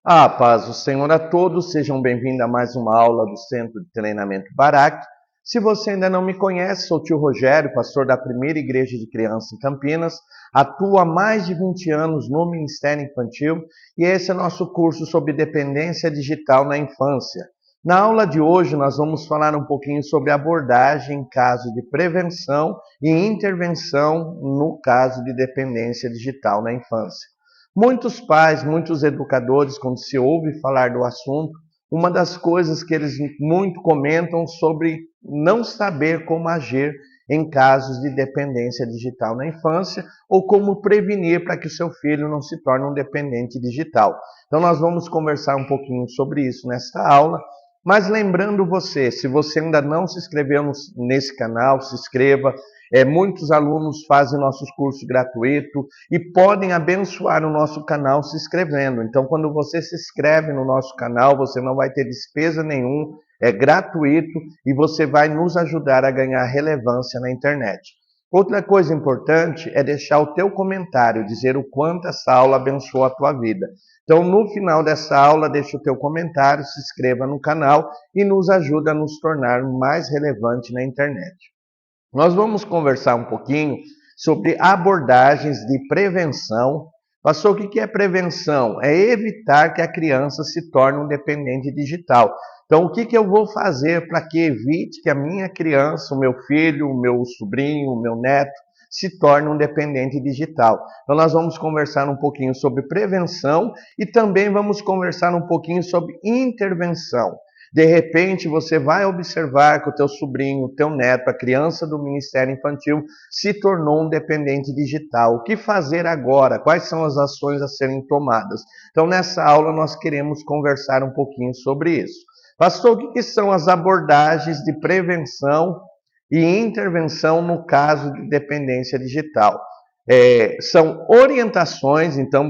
A paz do Senhor a todos, sejam bem-vindos a mais uma aula do Centro de Treinamento Barak. Se você ainda não me conhece, sou o tio Rogério, pastor da Primeira Igreja de Criança em Campinas, atuo há mais de 20 anos no Ministério Infantil e esse é nosso curso sobre dependência digital na infância. Na aula de hoje nós vamos falar um pouquinho sobre abordagem em caso de prevenção e intervenção no caso de dependência digital na infância. Muitos pais, muitos educadores, quando se ouve falar do assunto, uma das coisas que eles muito comentam sobre não saber como agir em casos de dependência digital na infância ou como prevenir para que o seu filho não se torne um dependente digital. Então nós vamos conversar um pouquinho sobre isso nesta aula, mas lembrando você, se você ainda não se inscreveu nesse canal, se inscreva. Muitos alunos fazem nossos cursos gratuitos e podem abençoar o nosso canal se inscrevendo. Então, quando você se inscreve no nosso canal, você não vai ter despesa nenhuma, é gratuito e você vai nos ajudar a ganhar relevância na internet. Outra coisa importante é deixar o teu comentário, dizer o quanto essa aula abençoou a tua vida. Então, no final dessa aula, deixa o teu comentário, se inscreva no canal e nos ajuda a nos tornar mais relevante na internet. Nós vamos conversar um pouquinho sobre abordagens de prevenção. Pastor, o que é prevenção? É evitar que a criança se torne um dependente digital. Então, o que eu vou fazer para que evite que a minha criança, o meu filho, o meu sobrinho, o meu neto, se torne um dependente digital? Então, nós vamos conversar um pouquinho sobre prevenção e também vamos conversar um pouquinho sobre intervenção. De repente, você vai observar que o teu sobrinho, o teu neto, a criança do Ministério Infantil se tornou um dependente digital. O que fazer agora? Quais são as ações a serem tomadas? Então, nessa aula, nós queremos conversar um pouquinho sobre isso. Pastor, o que são as abordagens de prevenção e intervenção no caso de dependência digital? São orientações, então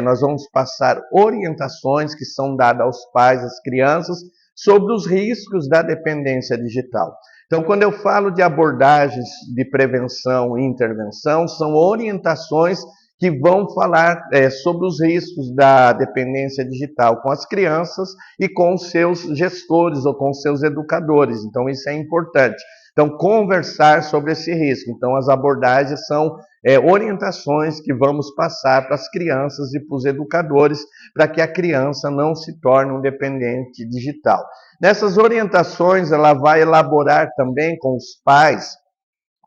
nós vamos passar orientações que são dadas aos pais, às crianças, sobre os riscos da dependência digital. Então, quando eu falo de abordagens de prevenção e intervenção, são orientações que vão falar sobre os riscos da dependência digital com as crianças e com os seus gestores ou com os seus educadores. Então, isso é importante. Então, conversar sobre esse risco. Então, as abordagens são orientações que vamos passar para as crianças e para os educadores para que a criança não se torne um dependente digital. Nessas orientações, ela vai elaborar também com os pais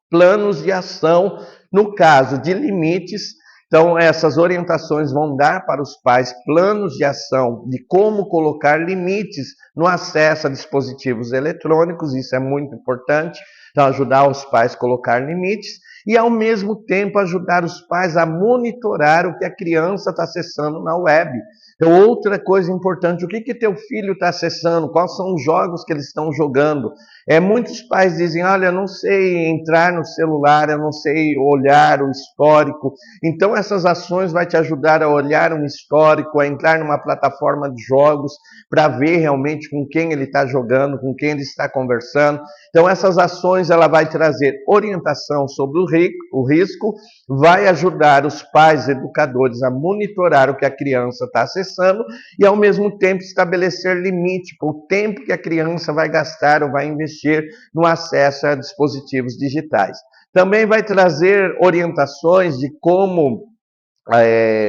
planos de ação no caso de limites. Então, essas orientações vão dar para os pais planos de ação de como colocar limites no acesso a dispositivos eletrônicos, isso é muito importante. Então, ajudar os pais a colocar limites e, ao mesmo tempo, ajudar os pais a monitorar o que a criança está acessando na web. Então, outra coisa importante, o que teu filho está acessando? Quais são os jogos que eles estão jogando? Muitos pais dizem, olha, eu não sei entrar no celular, eu não sei olhar o histórico. Então, essas ações vão te ajudar a olhar um histórico, a entrar numa plataforma de jogos, para ver realmente com quem ele está jogando, com quem ele está conversando. Então, essas ações ela vai trazer orientação sobre o risco, vai ajudar os pais educadores a monitorar o que a criança está acessando e, ao mesmo tempo, estabelecer limite para o tempo que a criança vai gastar ou vai investir no acesso a dispositivos digitais. Também vai trazer orientações de como,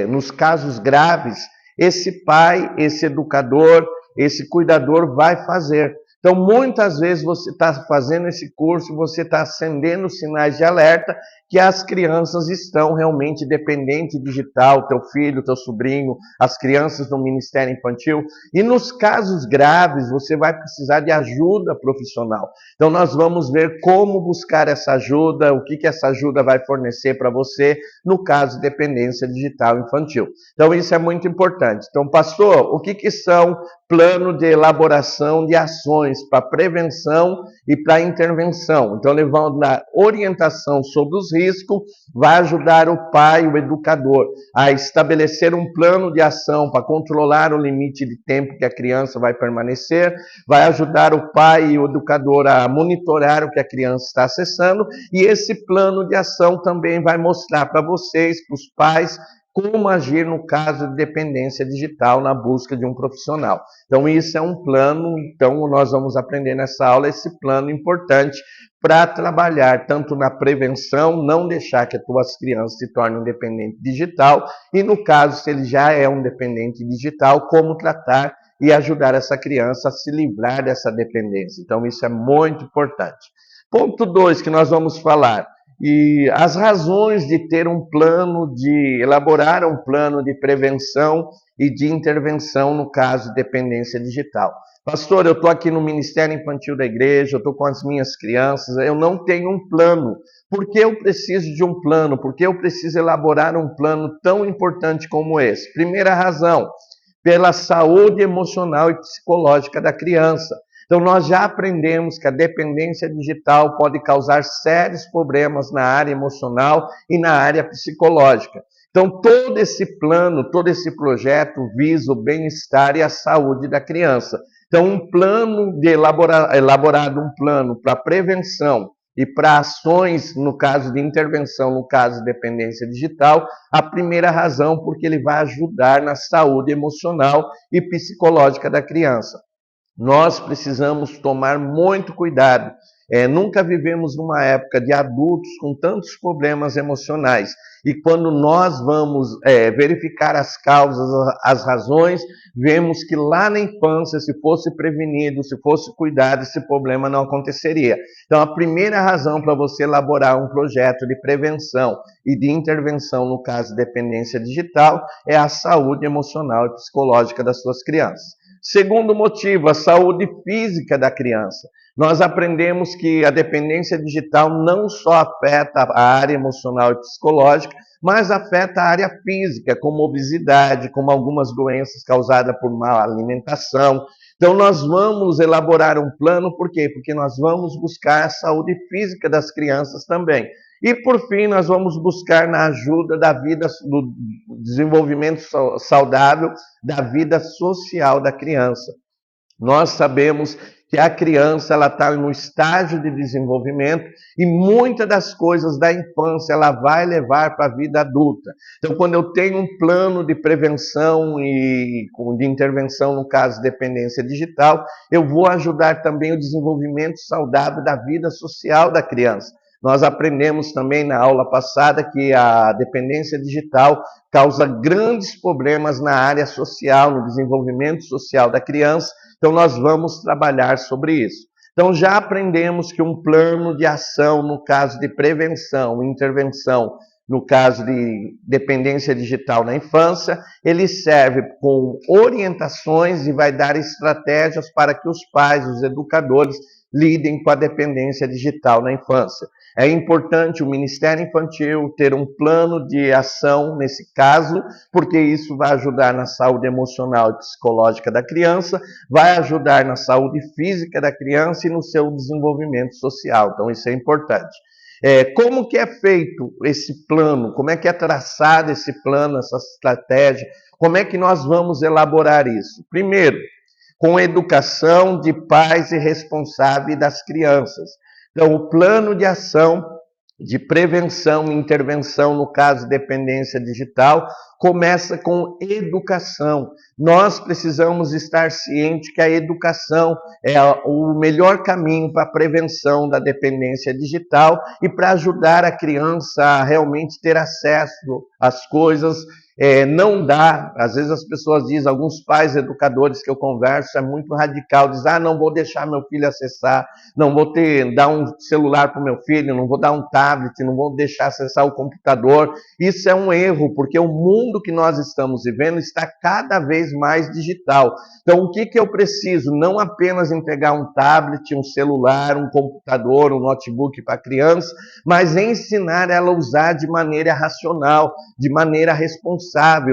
nos casos graves, esse pai, esse educador, esse cuidador vai fazer. Então, muitas vezes você está fazendo esse curso, você está acendendo sinais de alerta que as crianças estão realmente dependentes digital, teu filho, teu sobrinho, as crianças do Ministério Infantil. E nos casos graves, você vai precisar de ajuda profissional. Então, nós vamos ver como buscar essa ajuda, o que essa ajuda vai fornecer para você no caso de dependência digital infantil. Então, isso é muito importante. Então, pastor, o que são plano de elaboração de ações para prevenção e para intervenção? Então, eles vão dar orientação sobre os riscos, vai ajudar o pai, o educador, a estabelecer um plano de ação para controlar o limite de tempo que a criança vai permanecer, vai ajudar o pai e o educador a monitorar o que a criança está acessando, e esse plano de ação também vai mostrar para vocês, para os pais, como agir no caso de dependência digital na busca de um profissional. Então, isso é um plano, então nós vamos aprender nessa aula esse plano importante para trabalhar tanto na prevenção, não deixar que as tuas crianças se tornem um dependente digital, e no caso, se ele já é um dependente digital, como tratar e ajudar essa criança a se livrar dessa dependência. Então, isso é muito importante. Ponto 2 que nós vamos falar, e as razões de ter um plano, de elaborar um plano de prevenção e de intervenção no caso de dependência digital. Pastor, eu estou aqui no Ministério Infantil da Igreja, eu estou com as minhas crianças, eu não tenho um plano. Por que eu preciso de um plano? Por que eu preciso elaborar um plano tão importante como esse? Primeira razão, pela saúde emocional e psicológica da criança. Então, nós já aprendemos que a dependência digital pode causar sérios problemas na área emocional e na área psicológica. Então, todo esse plano, todo esse projeto visa o bem-estar e a saúde da criança. Então, um plano de elaborado um plano para prevenção e para ações, no caso de intervenção, no caso de dependência digital, a primeira razão, porque ele vai ajudar na saúde emocional e psicológica da criança. Nós precisamos tomar muito cuidado. Nunca vivemos numa época de adultos com tantos problemas emocionais. E quando nós vamos verificar as causas, as razões, vemos que lá na infância, se fosse prevenido, se fosse cuidado, esse problema não aconteceria. Então, a primeira razão para você elaborar um projeto de prevenção e de intervenção no caso de dependência digital é a saúde emocional e psicológica das suas crianças. Segundo motivo, a saúde física da criança. Nós aprendemos que a dependência digital não só afeta a área emocional e psicológica, mas afeta a área física, como obesidade, como algumas doenças causadas por má alimentação. Então, nós vamos elaborar um plano, por quê? Porque nós vamos buscar a saúde física das crianças também. E, por fim, nós vamos buscar na ajuda da vida, do desenvolvimento saudável da vida social da criança. Nós sabemos que a criança ela está no estágio de desenvolvimento e muitas das coisas da infância ela vai levar para a vida adulta. Então, quando eu tenho um plano de prevenção e de intervenção no caso de dependência digital, eu vou ajudar também o desenvolvimento saudável da vida social da criança. Nós aprendemos também na aula passada que a dependência digital causa grandes problemas na área social, no desenvolvimento social da criança. Então, nós vamos trabalhar sobre isso. Então, já aprendemos que um plano de ação no caso de prevenção e intervenção no caso de dependência digital na infância, ele serve com orientações e vai dar estratégias para que os pais, os educadores, lidem com a dependência digital na infância. É importante o Ministério Infantil ter um plano de ação nesse caso, porque isso vai ajudar na saúde emocional e psicológica da criança, vai ajudar na saúde física da criança e no seu desenvolvimento social. Então, isso é importante. Como que é feito esse plano? Como é que é traçado esse plano, essa estratégia? Como é que nós vamos elaborar isso? Primeiro, com educação de pais e responsáveis das crianças. Então, o plano de ação de prevenção e intervenção no caso de dependência digital começa com educação. Nós precisamos estar cientes que a educação é o melhor caminho para a prevenção da dependência digital e para ajudar a criança a realmente ter acesso às coisas. Não dá, às vezes as pessoas dizem, alguns pais educadores que eu converso, é muito radical, diz, não vou deixar meu filho acessar, não vou dar um celular para o meu filho, não vou dar um tablet, não vou deixar acessar o computador. Isso é um erro, porque o mundo que nós estamos vivendo está cada vez mais digital. Então, o que eu preciso? Não apenas entregar um tablet, um celular, um computador, um notebook para a criança, mas ensinar ela a usar de maneira racional, de maneira responsável.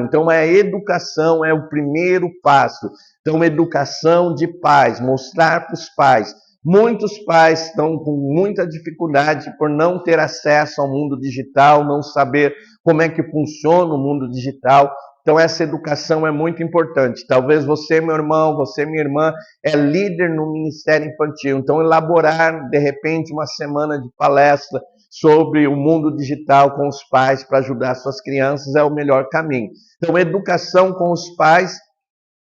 Então, a educação é o primeiro passo. Então, educação de pais, mostrar para os pais. Muitos pais estão com muita dificuldade por não ter acesso ao mundo digital, não saber como é que funciona o mundo digital. Então, essa educação é muito importante. Talvez você, meu irmão, você, minha irmã, é líder no Ministério Infantil. Então, elaborar, de repente, uma semana de palestra sobre o mundo digital com os pais para ajudar suas crianças é o melhor caminho. Então, educação com os pais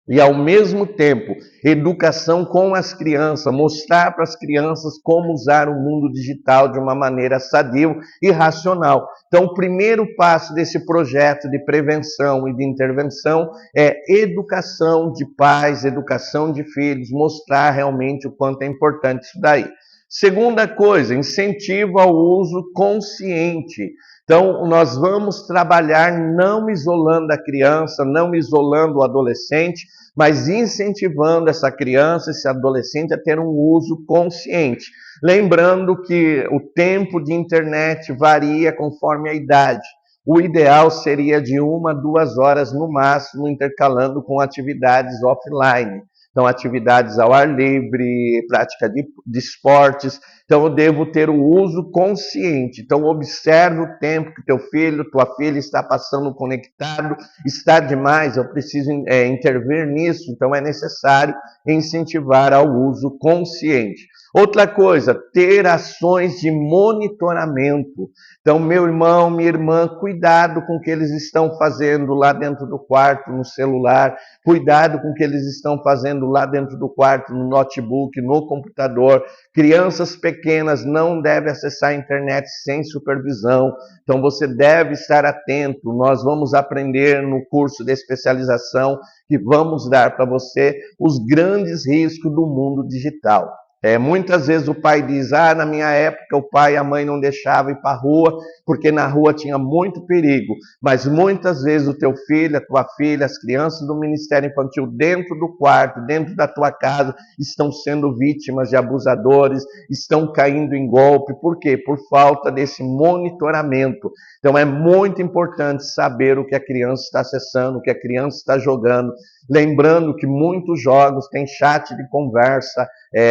e, ao mesmo tempo, educação com as crianças, mostrar para as crianças como usar o mundo digital de uma maneira sadia e racional. Então, o primeiro passo desse projeto de prevenção e de intervenção é educação de pais, educação de filhos, mostrar realmente o quanto é importante isso daí. Segunda coisa, incentivo ao uso consciente. Então, nós vamos trabalhar não isolando a criança, não isolando o adolescente, mas incentivando essa criança, esse adolescente a ter um uso consciente. Lembrando que o tempo de internet varia conforme a idade. O ideal seria de 1 a 2 horas no máximo, intercalando com atividades offline. Então, atividades ao ar livre, prática de esportes. Então, eu devo ter o uso consciente. Então, observe o tempo que teu filho, tua filha está passando conectado. Está demais, eu preciso intervir nisso. Então, é necessário incentivar ao uso consciente. Outra coisa, ter ações de monitoramento. Então, meu irmão, minha irmã, cuidado com o que eles estão fazendo lá dentro do quarto, no celular. Cuidado com o que eles estão fazendo lá dentro do quarto, no notebook, no computador. Crianças pequenas não devem acessar a internet sem supervisão. Então, você deve estar atento. Nós vamos aprender no curso de especialização que vamos dar para você os grandes riscos do mundo digital. Muitas vezes o pai diz, na minha época o pai e a mãe não deixavam ir para a rua, porque na rua tinha muito perigo. Mas muitas vezes o teu filho, a tua filha, as crianças do Ministério Infantil dentro do quarto, dentro da tua casa, estão sendo vítimas de abusadores, estão caindo em golpe. Por quê? Por falta desse monitoramento. Então é muito importante saber o que a criança está acessando, o que a criança está jogando. Lembrando que muitos jogos têm chat de conversa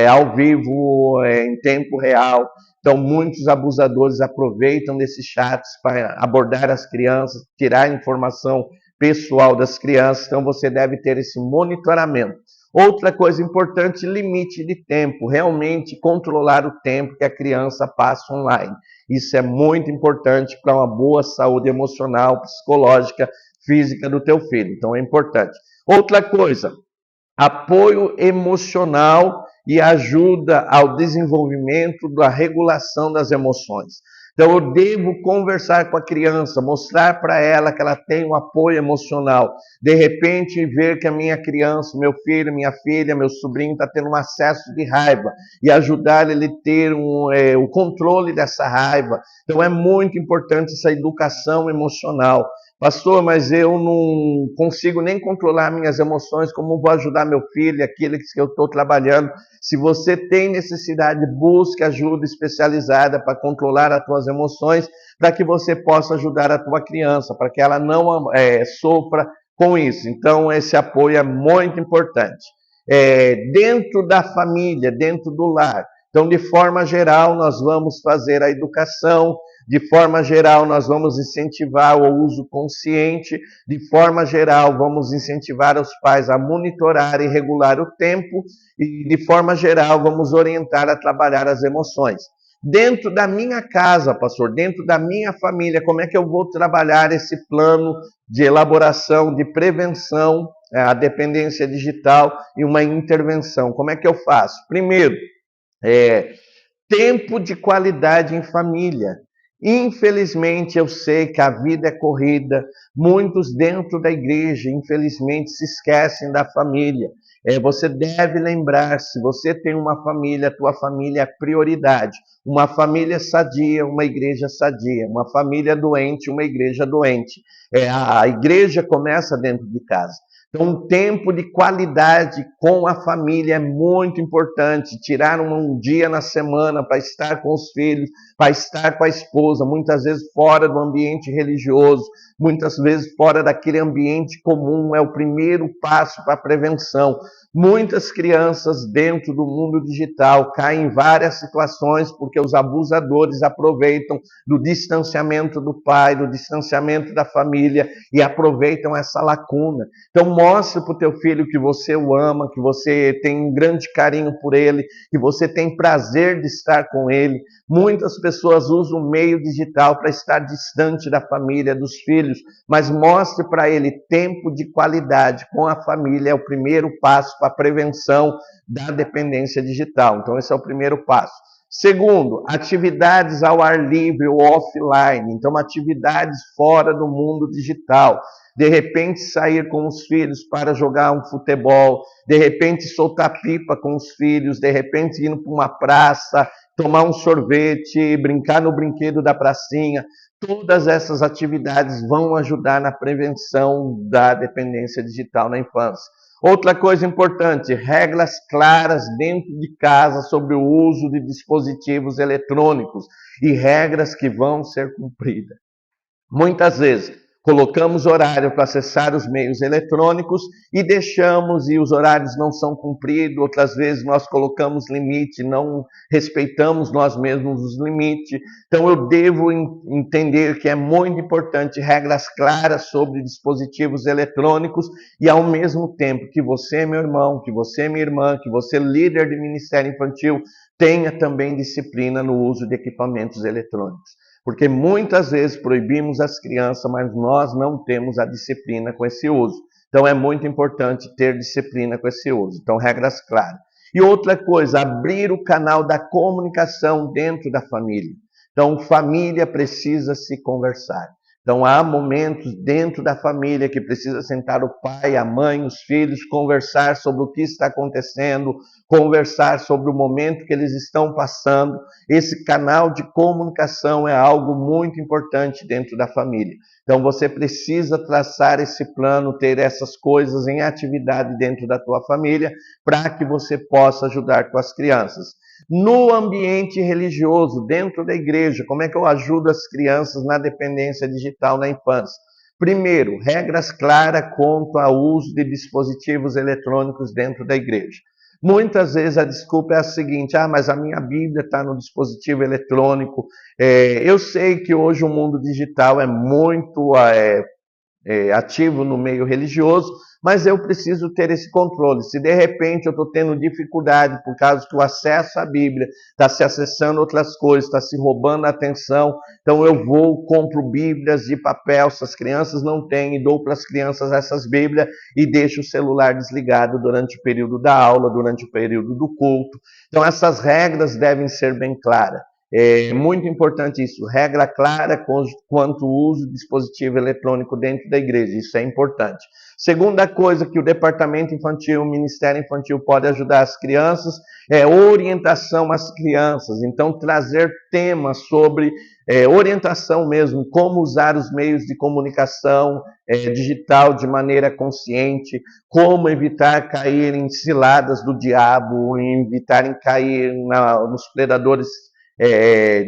ao vivo, em tempo real. Então, muitos abusadores aproveitam desses chats para abordar as crianças, tirar informação pessoal das crianças. Então, você deve ter esse monitoramento. Outra coisa importante, limite de tempo. Realmente controlar o tempo que a criança passa online. Isso é muito importante para uma boa saúde emocional, psicológica, física do teu filho. Então, é importante. Outra coisa, apoio emocional e ajuda ao desenvolvimento da regulação das emoções. Então, eu devo conversar com a criança, mostrar para ela que ela tem um apoio emocional. De repente, ver que a minha criança, meu filho, minha filha, meu sobrinho está tendo um acesso de raiva e ajudar ele a ter o controle dessa raiva. Então, é muito importante essa educação emocional. Pastor, mas eu não consigo nem controlar minhas emoções, como vou ajudar meu filho, aquele que eu estou trabalhando? Se você tem necessidade, busque ajuda especializada para controlar as tuas emoções, para que você possa ajudar a tua criança, para que ela não sofra com isso. Então, esse apoio é muito importante. Dentro da família, dentro do lar. Então, de forma geral, nós vamos fazer a educação. De forma geral, nós vamos incentivar o uso consciente. De forma geral, vamos incentivar os pais a monitorar e regular o tempo. E, de forma geral, vamos orientar a trabalhar as emoções. Dentro da minha casa, pastor, dentro da minha família, como é que eu vou trabalhar esse plano de elaboração, de prevenção, a dependência digital e uma intervenção? Como é que eu faço? Primeiro, tempo de qualidade em família. Infelizmente, eu sei que a vida é corrida, muitos dentro da igreja, infelizmente, se esquecem da família. Você deve lembrar, se você tem uma família, a tua família é prioridade. Uma família sadia, uma igreja sadia. Uma família doente, uma igreja doente. A igreja começa dentro de casa. Então, um tempo de qualidade com a família é muito importante. Tirar um dia na semana para estar com os filhos, para estar com a esposa, muitas vezes fora do ambiente religioso, muitas vezes fora daquele ambiente comum, é o primeiro passo para a prevenção. Muitas crianças dentro do mundo digital caem em várias situações porque os abusadores aproveitam do distanciamento do pai, do distanciamento da família e aproveitam essa lacuna. Então, mostre para o teu filho que você o ama, que você tem um grande carinho por ele, que você tem prazer de estar com ele. Muitas pessoas usam o meio digital para estar distante da família, dos filhos, mas mostre para ele tempo de qualidade com a família. É o primeiro passo para a prevenção da dependência digital. Então, esse é o primeiro passo. Segundo, atividades ao ar livre ou offline. Então, atividades fora do mundo digital. De repente, sair com os filhos para jogar um futebol. De repente, soltar pipa com os filhos. De repente, ir para uma praça, tomar um sorvete, brincar no brinquedo da pracinha. Todas essas atividades vão ajudar na prevenção da dependência digital na infância. Outra coisa importante, regras claras dentro de casa sobre o uso de dispositivos eletrônicos e regras que vão ser cumpridas. Muitas vezes, colocamos horário para acessar os meios eletrônicos e deixamos, e os horários não são cumpridos. Outras vezes nós colocamos limite, não respeitamos nós mesmos os limites. Então eu devo entender que é muito importante regras claras sobre dispositivos eletrônicos e ao mesmo tempo que você, meu irmão, que você, minha irmã, que você, líder de ministério infantil, tenha também disciplina no uso de equipamentos eletrônicos. Porque muitas vezes proibimos as crianças, mas nós não temos a disciplina com esse uso. Então é muito importante ter disciplina com esse uso. Então, regras claras. E outra coisa, abrir o canal da comunicação dentro da família. Então, família precisa se conversar. Então, há momentos dentro da família que precisa sentar o pai, a mãe, os filhos, conversar sobre o que está acontecendo, conversar sobre o momento que eles estão passando. Esse canal de comunicação é algo muito importante dentro da família. Então, você precisa traçar esse plano, ter essas coisas em atividade dentro da tua família, para que você possa ajudar tuas crianças. No ambiente religioso, dentro da igreja, como é que eu ajudo as crianças na dependência digital na infância? Primeiro, regras claras quanto ao uso de dispositivos eletrônicos dentro da igreja. Muitas vezes a desculpa é a seguinte: mas a minha Bíblia está no dispositivo eletrônico. Eu sei que hoje o mundo digital é muito ativo no meio religioso, mas eu preciso ter esse controle. Se de repente eu estou tendo dificuldade por causa que o acesso à Bíblia está se acessando outras coisas, está se roubando a atenção, então eu vou, compro Bíblias de papel, se as crianças não têm, e dou para as crianças essas Bíblias e deixo o celular desligado durante o período da aula, durante o período do culto. Então essas regras devem ser bem claras. É muito importante isso, regra clara quanto ao uso de dispositivo eletrônico dentro da igreja, isso é importante. Segunda coisa que o departamento infantil, o ministério infantil pode ajudar as crianças é orientação às crianças. Então, trazer temas sobre orientação mesmo, como usar os meios de comunicação digital de maneira consciente, como evitar cair em ciladas do diabo, evitar cair nos predadores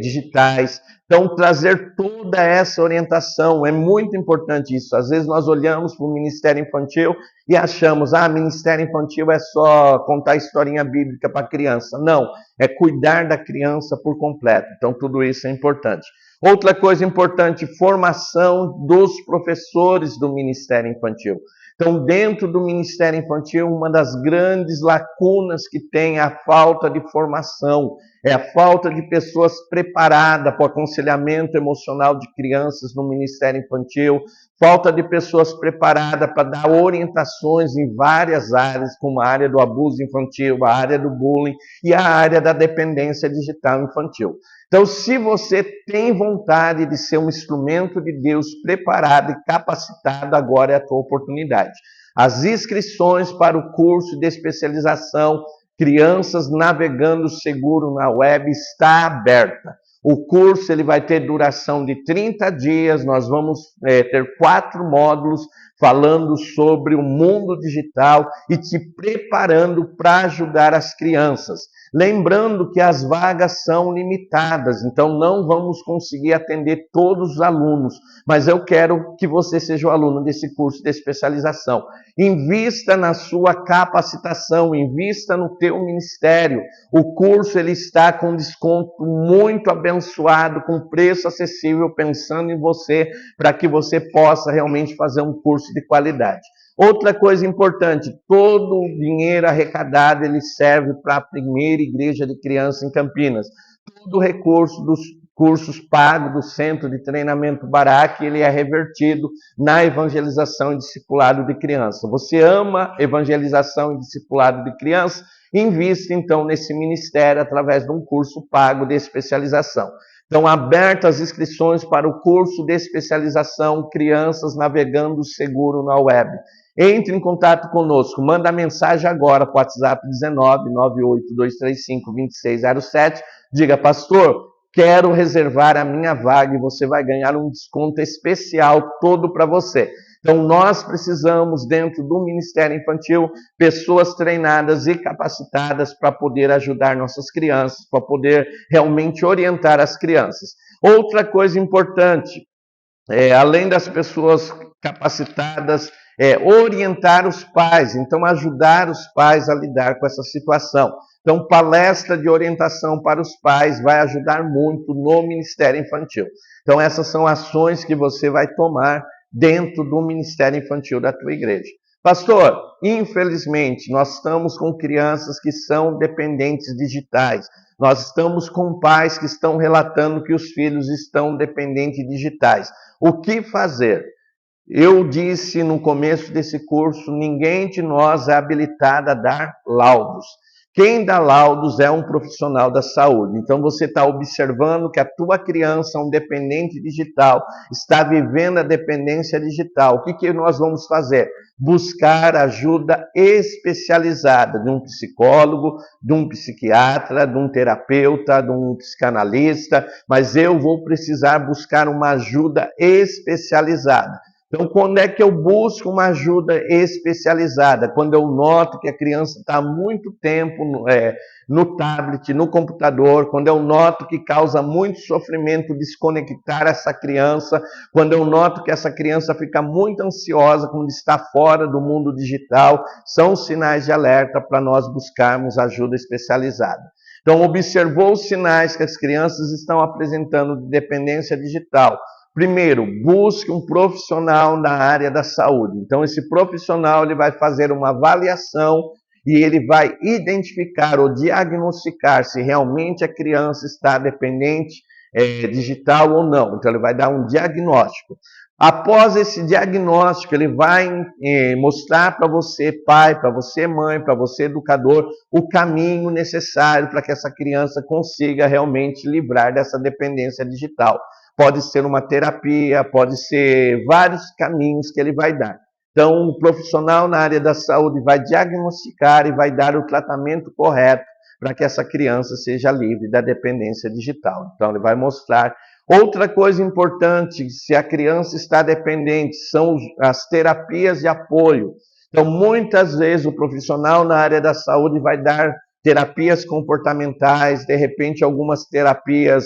digitais. Então, trazer toda essa orientação é muito importante isso. Às vezes nós olhamos para o Ministério Infantil e achamos, Ministério Infantil é só contar historinha bíblica para a criança. Não, é cuidar da criança por completo. Então, tudo isso é importante. Outra coisa importante, formação dos professores do Ministério Infantil. Então, dentro do Ministério Infantil, uma das grandes lacunas que tem é a falta de formação, é a falta de pessoas preparadas para o aconselhamento emocional de crianças no Ministério Infantil, falta de pessoas preparadas para dar orientações em várias áreas, como a área do abuso infantil, a área do bullying e a área da dependência digital infantil. Então, se você tem vontade de ser um instrumento de Deus preparado e capacitado, agora é a tua oportunidade. As inscrições para o curso de especialização Crianças Navegando Seguro na Web está aberta. O curso ele vai ter duração de 30 dias, nós vamos ter 4 módulos falando sobre o mundo digital e te preparando para ajudar as crianças. Lembrando que as vagas são limitadas, então não vamos conseguir atender todos os alunos, mas eu quero que você seja o aluno desse curso de especialização. Invista na sua capacitação, invista no teu ministério. O curso ele está com desconto muito abençoado, com preço acessível, pensando em você, para que você possa realmente fazer um curso de qualidade. Outra coisa importante, todo o dinheiro arrecadado ele serve para a primeira igreja de criança em Campinas. Todo o recurso dos cursos pagos do Centro de Treinamento Barak, ele é revertido na evangelização e discipulado de criança. Você ama evangelização e discipulado de criança? Invista então nesse ministério através de um curso pago de especialização. Estão abertas as inscrições para o curso de especialização Crianças Navegando Seguro na Web. Entre em contato conosco, manda mensagem agora para o WhatsApp 19 98235 2607. Diga, pastor, quero reservar a minha vaga e você vai ganhar um desconto especial todo para você. Então, nós precisamos, dentro do Ministério Infantil, pessoas treinadas e capacitadas para poder ajudar nossas crianças, para poder realmente orientar as crianças. Outra coisa importante, além das pessoas capacitadas, orientar os pais, então ajudar os pais a lidar com essa situação. Então, palestra de orientação para os pais vai ajudar muito no Ministério Infantil. Então, essas são ações que você vai tomar dentro do Ministério Infantil da tua igreja. Pastor, infelizmente, nós estamos com crianças que são dependentes digitais. Nós estamos com pais que estão relatando que os filhos estão dependentes digitais. O que fazer? Eu disse no começo desse curso, ninguém de nós é habilitado a dar laudos. Quem dá laudos é um profissional da saúde. Então você está observando que a tua criança, um dependente digital, está vivendo a dependência digital. O que nós vamos fazer? Buscar ajuda especializada de um psicólogo, de um psiquiatra, de um terapeuta, de um psicanalista, mas eu vou precisar buscar uma ajuda especializada. Então, quando é que eu busco uma ajuda especializada? Quando eu noto que a criança está há muito tempo no tablet, no computador, quando eu noto que causa muito sofrimento desconectar essa criança, quando eu noto que essa criança fica muito ansiosa quando está fora do mundo digital, são sinais de alerta para nós buscarmos ajuda especializada. Então, observou os sinais que as crianças estão apresentando de dependência digital. Primeiro, busque um profissional na área da saúde. Então, esse profissional ele vai fazer uma avaliação e ele vai identificar ou diagnosticar se realmente a criança está dependente digital ou não. Então, ele vai dar um diagnóstico. Após esse diagnóstico, ele vai mostrar para você, pai, para você, mãe, para você, educador, o caminho necessário para que essa criança consiga realmente livrar dessa dependência digital. Pode ser uma terapia, pode ser vários caminhos que ele vai dar. Então, o profissional na área da saúde vai diagnosticar e vai dar o tratamento correto para que essa criança seja livre da dependência digital. Então, ele vai mostrar. Outra coisa importante, se a criança está dependente, são as terapias de apoio. Então, muitas vezes, o profissional na área da saúde vai dar terapias comportamentais, de repente, algumas terapias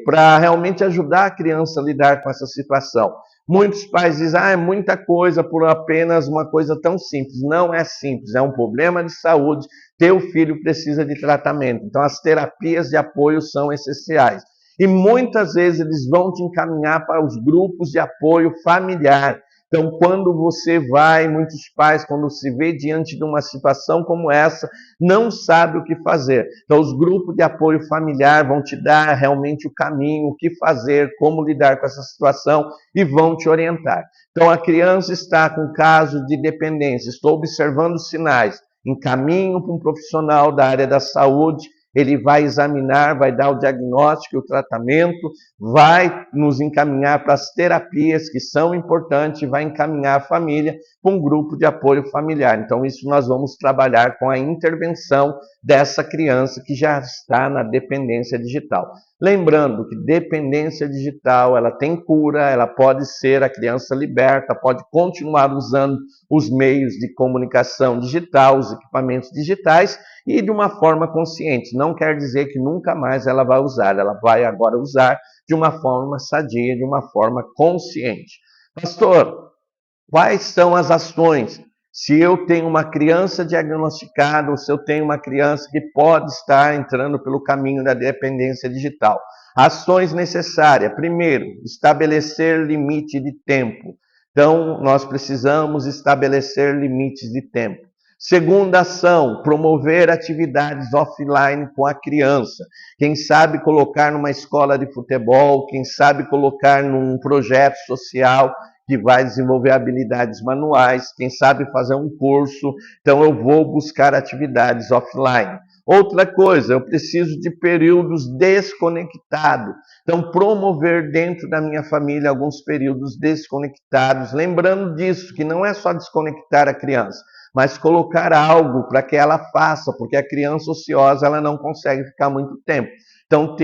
para realmente ajudar a criança a lidar com essa situação. Muitos pais dizem, é muita coisa por apenas uma coisa tão simples. Não é simples, é um problema de saúde, teu filho precisa de tratamento. Então as terapias de apoio são essenciais. E muitas vezes eles vão te encaminhar para os grupos de apoio familiar. Então, quando você vai, muitos pais, quando se vê diante de uma situação como essa, não sabe o que fazer. Então, os grupos de apoio familiar vão te dar realmente o caminho, o que fazer, como lidar com essa situação e vão te orientar. Então, a criança está com caso de dependência, estou observando os sinais, encaminho para um profissional da área da saúde, ele vai examinar, vai dar o diagnóstico e o tratamento, vai nos encaminhar para as terapias que são importantes, vai encaminhar a família para um grupo de apoio familiar. Então, isso nós vamos trabalhar com a intervenção dessa criança que já está na dependência digital. Lembrando que dependência digital, ela tem cura, ela pode ser a criança liberta, pode continuar usando os meios de comunicação digital, os equipamentos digitais, e de uma forma consciente. Não quer dizer que nunca mais ela vai usar, ela vai agora usar de uma forma sadia, de uma forma consciente. Pastor, quais são as ações? Se eu tenho uma criança diagnosticada ou se eu tenho uma criança que pode estar entrando pelo caminho da dependência digital. Ações necessárias. Primeiro, estabelecer limite de tempo. Então, nós precisamos estabelecer limites de tempo. Segunda ação, promover atividades offline com a criança. Quem sabe colocar numa escola de futebol, quem sabe colocar num projeto social que vai desenvolver habilidades manuais, quem sabe fazer um curso. Então, eu vou buscar atividades offline. Outra coisa, eu preciso de períodos desconectados. Então, promover dentro da minha família alguns períodos desconectados. Lembrando disso, que não é só desconectar a criança, mas colocar algo para que ela faça, porque a criança ociosa ela não consegue ficar muito tempo. Então,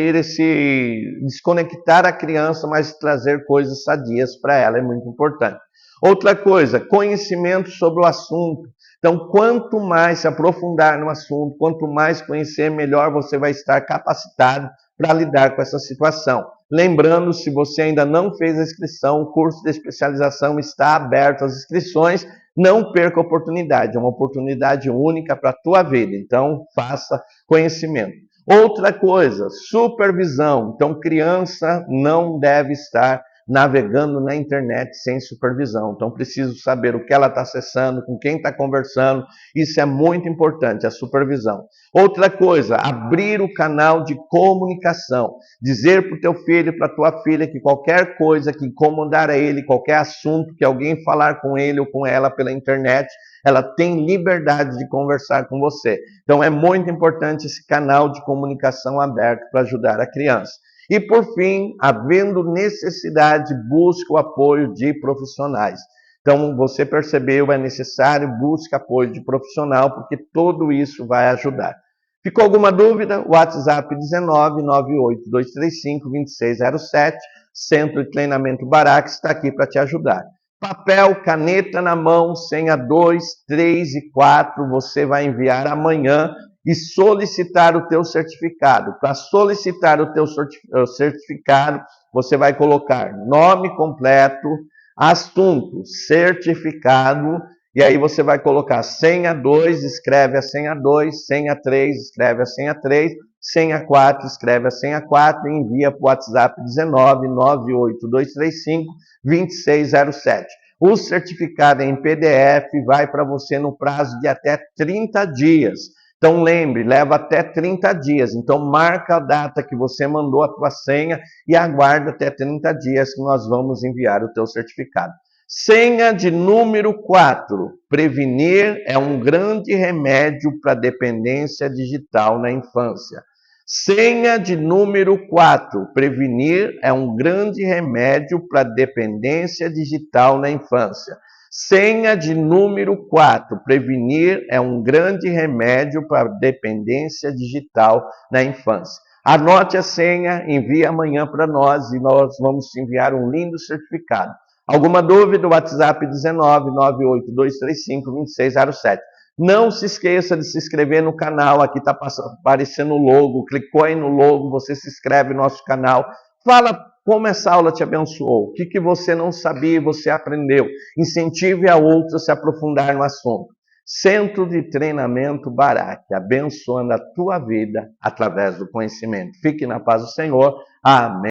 desconectar a criança, mas trazer coisas sadias para ela é muito importante. Outra coisa, conhecimento sobre o assunto. Então, quanto mais se aprofundar no assunto, quanto mais conhecer, melhor você vai estar capacitado para lidar com essa situação. Lembrando, se você ainda não fez a inscrição, o curso de especialização está aberto às inscrições. Não perca a oportunidade, é uma oportunidade única para a tua vida. Então, faça conhecimento. Outra coisa, supervisão. Então, criança não deve estar navegando na internet sem supervisão. Então, preciso saber o que ela está acessando, com quem está conversando. Isso é muito importante, a supervisão. Outra coisa, abrir o canal de comunicação. Dizer para o teu filho e para a tua filha que qualquer coisa que incomodar a ele, qualquer assunto que alguém falar com ele ou com ela pela internet, ela tem liberdade de conversar com você. Então, é muito importante esse canal de comunicação aberto para ajudar a criança. E, por fim, havendo necessidade, busque o apoio de profissionais. Então, você percebeu, é necessário, busque apoio de profissional, porque tudo isso vai ajudar. Ficou alguma dúvida? WhatsApp 19 98 235 2607, Centro de Treinamento Barak, está aqui para te ajudar. Papel, caneta na mão, senha 2, 3 e 4, você vai enviar amanhã e solicitar o teu certificado. Para solicitar o teu certificado, você vai colocar nome completo, assunto, certificado, e aí você vai colocar senha 2, escreve a senha 2, senha 3, escreve a senha 3, senha 4, escreve a senha 4 e envia para o WhatsApp 19 98 235 2607. O certificado em PDF vai para você no prazo de até 30 dias. Então lembre, leva até 30 dias. Então marca a data que você mandou a tua senha e aguarda até 30 dias que nós vamos enviar o teu certificado. Senha de número 4. Prevenir é um grande remédio para dependência digital na infância. Senha de número 4. Prevenir é um grande remédio para dependência digital na infância. Senha de número 4. Prevenir é um grande remédio para dependência digital na infância. Anote a senha, envie amanhã para nós e nós vamos te enviar um lindo certificado. Alguma dúvida? WhatsApp 19 98 235 2607. Não se esqueça de se inscrever no canal, aqui está aparecendo o logo, clicou aí no logo, você se inscreve no nosso canal. Fala como essa aula te abençoou, o que você não sabia e você aprendeu. Incentive a outros a se aprofundar no assunto. Centro de Treinamento Barak, abençoando a tua vida através do conhecimento. Fique na paz do Senhor. Amém.